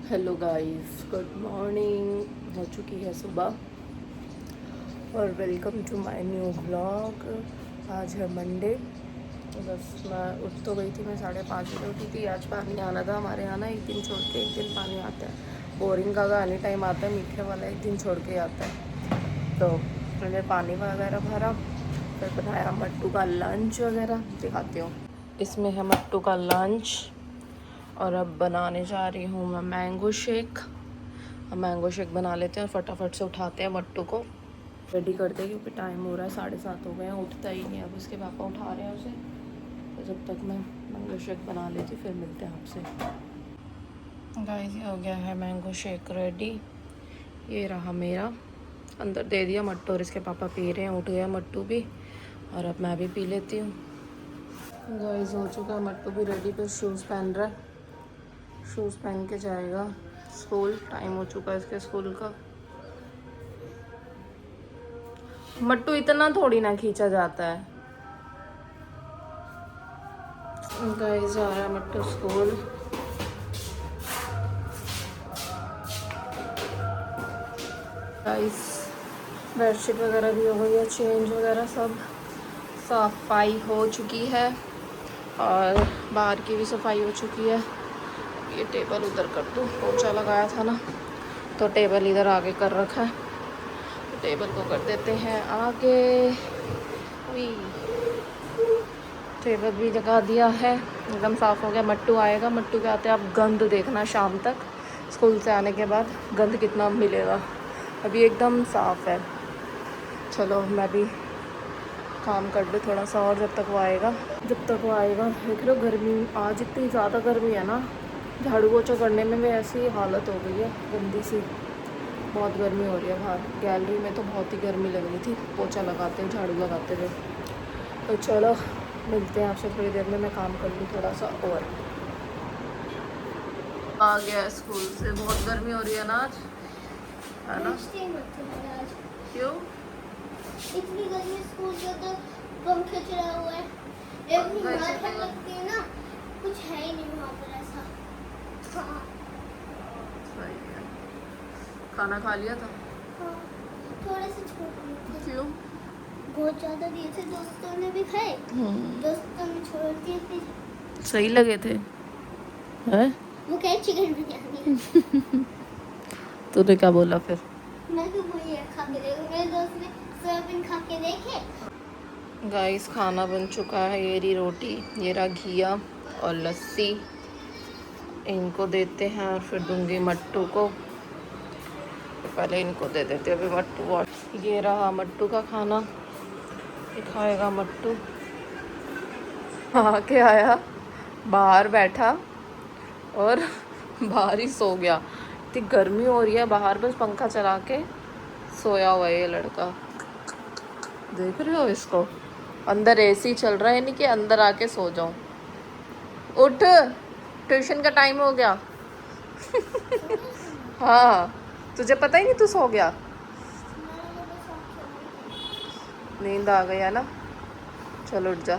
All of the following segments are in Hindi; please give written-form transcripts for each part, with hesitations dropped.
Hello guys, good morning. हो चुकी है सुबह और welcome to my new vlog. आज है मंडे। बस मैं उठ तो गई थी, मैं 5:30 बजे उठी थी। आज पानी आना था हमारे यहाँ ना, एक दिन छोड़ के एक दिन पानी आता है। बोरिंग का एनी टाइम आता है, मीठे वाला एक दिन छोड़ के आता है। तो मैंने पानी वगैरह भरा, फिर बनाया मट्टू का लंच वगैरह। दिखाती हूँ। इसमें है मट्टू का लंच और अब बनाने जा रही हूँ मैं मैंगो शेक। अब मैंगो शेक बना लेते हैं और फटाफट से उठाते हैं मट्टू को, रेडी करते हैं क्योंकि टाइम हो रहा है, 7:30 हो गए हैं। उठता ही नहीं है, अब उसके पापा उठा रहे हैं उसे। तो जब तक मैं मैंगो शेक बना लेती हूँ, फिर मिलते हैं आपसे। गाइस, ये हो गया है मैंगो शेक रेडी। ये रहा मेरा, अंदर दे दिया मट्टू और इसके पापा पी रहे हैं। उठ गया मट्टू भी और अब मैं भी पी लेती हूँ। गाइस, हो चुका है, मट्टू भी रेडी पे शूज़ पहन रहा है। शूज़ पहन के जाएगा स्कूल। टाइम हो चुका है इसके स्कूल का। मट्टू इतना थोड़ी ना खींचा जाता है। गाइस, जा रहा है मट्टू स्कूल। गाइस, बेडशीट वगैरह भी हो गई है चेंज वगैरह, सब सफाई हो चुकी है और बाहर की भी सफाई हो चुकी है। ये टेबल उधर कर दूँ, पोछा लगाया था ना, तो टेबल इधर आगे कर रखा है। तो टेबल को कर देते हैं आगे। टेबल भी लगा दिया है, एकदम साफ़ हो गया। मट्टू आएगा, मट्टू के आते आप गंद देखना शाम तक, स्कूल से आने के बाद गंद कितना मिलेगा। अभी एकदम साफ़ है। चलो मैं भी काम कर लूँ थोड़ा सा और, जब तक वो आएगा। देख लो गर्मी, आज इतनी ज़्यादा गर्मी है ना, झाड़ू पोछा करने में भी ऐसी हालत हो गई है गंदी सी। बहुत गर्मी हो रही है बाहर। गैलरी में तो बहुत ही गर्मी लग रही थी पोछा लगाते हुए, झाड़ू लगाते हुए। तो चलो मिलते हैं आपसे थोड़ी देर में, मैं काम कर लूँ थोड़ा सा और। आ गया स्कूल से, बहुत गर्मी हो रही है ना आज, है ना? क्यों इतनी गर्मी? स्कूल का तो पंखा चला हुआ है, एक ठंड लगती है ना, कुछ है ही नहीं वहाँ पर ऐसा। हाँ। सही है। खाना खा लिया था? हाँ, थोड़े से छोड़। क्यों? बहुत ज़्यादा दिए थे, दोस्तों ने भी खाए, दोस्तों ने छोड़ दिए थे। सही लगे थे हैं? वो कहे चिकन बिरयानी। तूने क्या बोला फिर? मैं तो वही खा के देखो, मेरे दोस्त ने सोयाबीन खा के देखे। गाइस, खाना बन चुका है। ये रही रोटी, ये रहा घिया और लस्सी। इनको देते हैं और फिर दूंगी मट्टू को। पहले इनको दे देते, अभी मट्टू। और ये रहा मट्टू का खाना, ये खाएगा मट्टू। आके आया, बाहर बैठा और बाहर ही सो गया। इतनी गर्मी हो रही है बाहर, बस पंखा चला के सोया हुआ है ये लड़का। देख रहे हो इसको? अंदर एसी चल रहा है, नहीं कि अंदर आके सो जाऊं। उठ, ट्यूशन का टाइम हो गया। हाँ, तुझे पता ही नहीं तू सो गया। नींद आ गई है ना? चल उठ जा,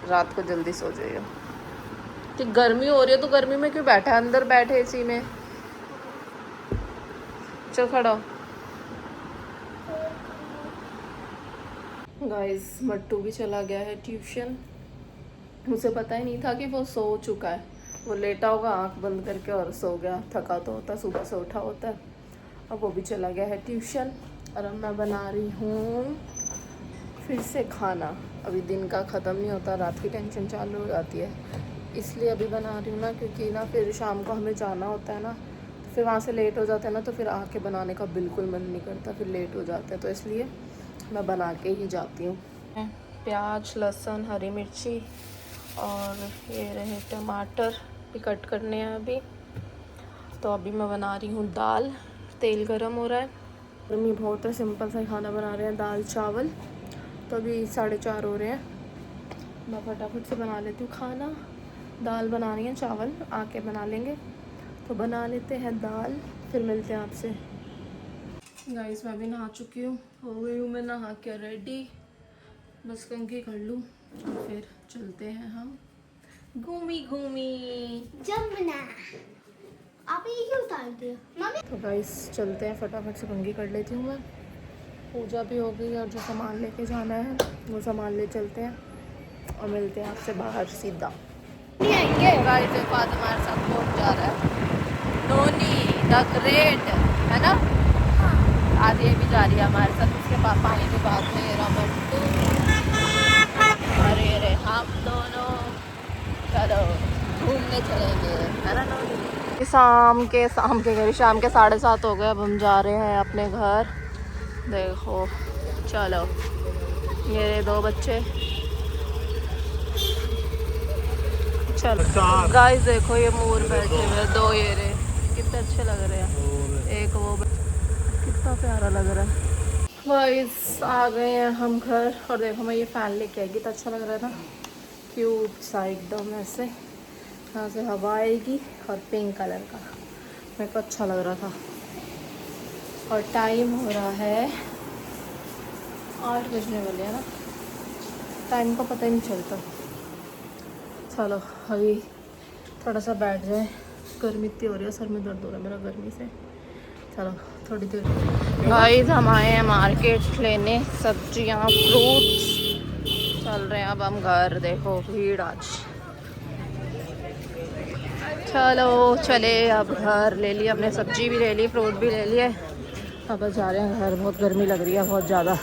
रात को जल्दी सो जाइए। कि गर्मी हो रही है तो गर्मी में क्यों बैठा है? अंदर बैठे एसी में। चल खड़ा हो। गाइस, मट्टू भी चला गया है ट्यूशन। उसे पता ही नहीं था कि वो सो चुका है। वो लेटा होगा आंख बंद करके और सो गया। थका तो होता, सुबह से उठा होता है। अब वो भी चला गया है ट्यूशन और अब मैं बना रही हूँ फिर से खाना। अभी दिन का ख़त्म नहीं होता, रात की टेंशन चालू हो जाती है, इसलिए अभी बना रही हूँ ना, क्योंकि ना फिर शाम को हमें जाना होता है ना, तो फिर वहाँ से लेट हो जाता है ना, तो फिर आके बनाने का बिल्कुल मन नहीं करता, फिर लेट हो जाता है, तो इसलिए मैं बना के ही जाती हूँ। प्याज, लहसुन, हरी मिर्ची और ये रहे टमाटर भी कट करने हैं अभी। तो अभी मैं बना रही हूँ दाल। तेल गरम हो रहा है, गर्मी बहुत है, सिंपल सा खाना बना रहे हैं, दाल चावल। तो अभी 4:30 हो रहे हैं, मैं फटाफट से बना लेती हूँ खाना। दाल बनानी है, चावल आके बना लेंगे। तो बना लेते हैं दाल, फिर मिलते हैं आपसे। गाइस, मैं भी नहा चुकी हूँ, हो गई हूँ मैं नहा के रेडी। बस कंघी कर लूँ और फिर चलते हैं हम घूमी घूमी। जमुना आप ये क्यों उतार दिया मम्मी? तो गाइस चलते हैं, फटाफट से कंघी कर लेती हूँ मैं। पूजा भी हो गई और जो सामान लेके जाना है वो सामान ले चलते हैं और मिलते हैं आपसे बाहर सीधा। नहीं आएंगे गाइस, देखो आज हमारे साथ कौन जा रहा है, नोनी द ग्रेट, है ना। आज ये भी जा रही है हमारे साथ, उसके पापा आने के बाद में रमट्टू। अरे अरे हम दोनों चलो घूमने चलेंगे, है ना नोनी। शाम के 7:30 हो गए, अब हम जा रहे हैं अपने घर। देखो चलो ये 2 बच्चे, चलो गाइस देखो ये मोर बैठे हुए 2 ये रे, कितने अच्छे लग रहे हैं। एक वो कितना प्यारा लग रहा है। गाइस आ गए हैं हम घर और देखो मैं ये फ़ैन लेके आई, कितना अच्छा लग रहा था, क्यूट सा एकदम ऐसे, यहाँ से हवा आएगी और पिंक कलर का, मेरे को अच्छा लग रहा था। और टाइम हो रहा है 8 बजने वाले हैं ना, टाइम का पता ही नहीं चलता। चलो अभी थोड़ा सा बैठ जाए, गर्मी इतनी हो रही है, सर में दर्द हो रहा है मेरा गर्मी से। चलो थोड़ी देर। गाइस हम आए हैं मार्केट लेने सब्जियां फ्रूट्स, चल रहे हैं अब हम घर। देखो भीड़ आज, चलो चले अब घर। ले ली हमने, सब्जी भी ले ली, फ्रूट भी ले लिए, अब बस जा रहे हैं घर। बहुत गर्मी लग रही है, बहुत ज़्यादा।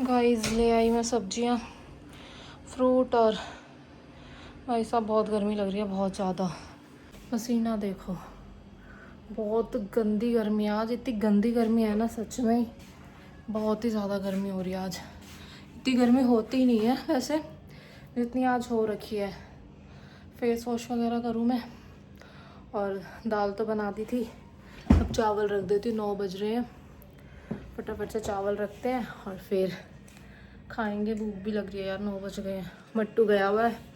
गाइस ले आई मैं सब्जियां फ्रूट और भाई साहब बहुत गर्मी लग रही है, बहुत ज़्यादा। पसीना देखो, बहुत गंदी गर्मी है आज, इतनी गंदी गर्मी है ना सच में ही, बहुत ही ज़्यादा गर्मी हो रही है आज। इतनी गर्मी होती ही नहीं है वैसे जितनी आज हो रखी है। फेस वॉश वगैरह करूँ मैं, और दाल तो बना दी थी, अब चावल रख देती हूँ। 9 बज रहे हैं, फटाफट से चावल रखते हैं और फिर खाएंगे। भूख भी लग रही है यार, 9 बज गए हैं। मट्टू गया हुआ है।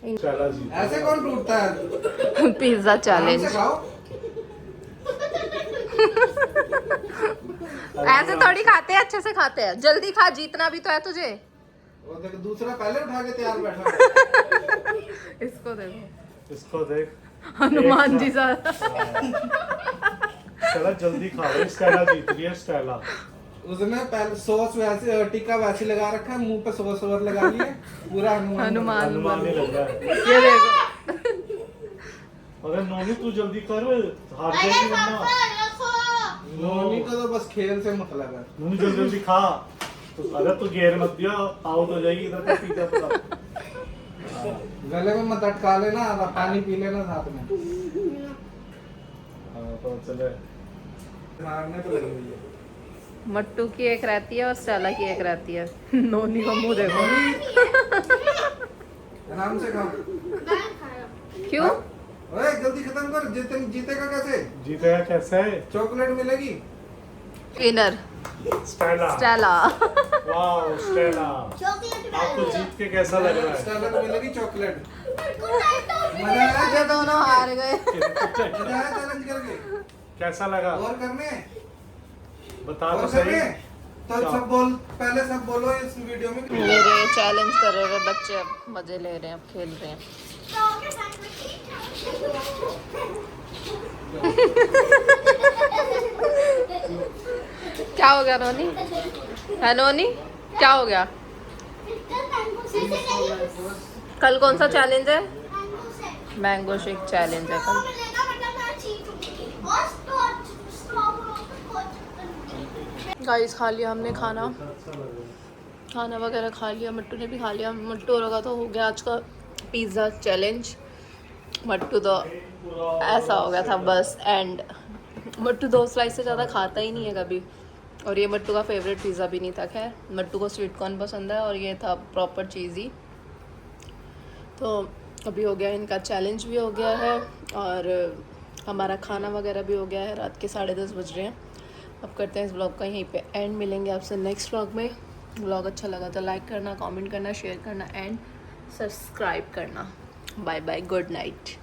ऐसे कौन टूटता है? Pizza challenge. ऐसे थोड़ी खाते हैं, अच्छे से खाते हैं। जल्दी खा, जीतना भी तो है तुझे। वो देख, दूसरा पहले उठा के तैयार बैठा। इसको देखो, इसको देख, हनुमान जी सा। चला जल्दी खा लो, स्टेला जीत रही है स्टेला। उसने पहले सॉस वैसे टिक्का वैसे लगा रखा है, मुंह पे सॉस और लगा लिए, पूरा हनुमान ही लग रहा है। ये देखो, अरे नोनी तू जल्दी कर, हार जाएगी वरना। नोनी को तो बस खेल से मतलब है। नोनी जल्दी जल्दी खा, अरे तू घेर मत दिया, आउट हो जाएगी इधर का पीछा पूरा। गले में मत अटका लेना, पानी पी लेना साथ में। हाँ तो चले, मारने तो लगी हुई है। मट्टू की एक रहती है और स्टेला की एक रहती है। नोनी का मुंह देखो। आराम से खाओ। क्यों? ओए जल्दी खत्म कर, जीतेगा कैसे? जीतेगा कैसे? चॉकलेट मिलेगी। Winner Stella. Stella. Wow Stella, chocolate आपको जीत के कैसा लग रहा है? स्टेला को मिलेगी चॉकलेट। मजा डाल आया? दोनों हार गए। मजा आया चैलेंज करके? कैसा लगा और करने? बता और तो सही। करने? तो सब बोल, पहले सब बोलो इस वीडियो में। मेरे चैलेंज कर रहे हैं बच्चे, अब मजे ले रहे हैं, अब खेल रहे हैं। क्या हो गया नोनी? है नोनी, क्या हो गया? कल कौन सा चैलेंज है? मैंगो शेक चैलेंज है कल। गाइस खा लिया हमने खाना वगैरह खा लिया, मट्टू ने भी खा लिया। मट्टू लगा तो हो गया आज का पिज़्ज़ा चैलेंज। मट्टू तो ऐसा हो गया था बस एंड। मट्टू 2 स्लाइस से ज़्यादा खाता ही नहीं है कभी, और ये मट्टू का फेवरेट पिज़्ज़ा भी नहीं था। खैर मट्टू को स्वीट कॉर्न पसंद है और ये था प्रॉपर चीज़ी। तो अभी हो गया, इनका चैलेंज भी हो गया है और हमारा खाना वगैरह भी हो गया है। रात के 10:30 बज रहे हैं। अब करते हैं इस ब्लॉग का यहीं पे एंड। मिलेंगे आपसे नेक्स्ट ब्लॉग में। ब्लॉग अच्छा लगा तो लाइक करना, कमेंट करना, शेयर करना एंड सब्सक्राइब करना। Bye bye, good night.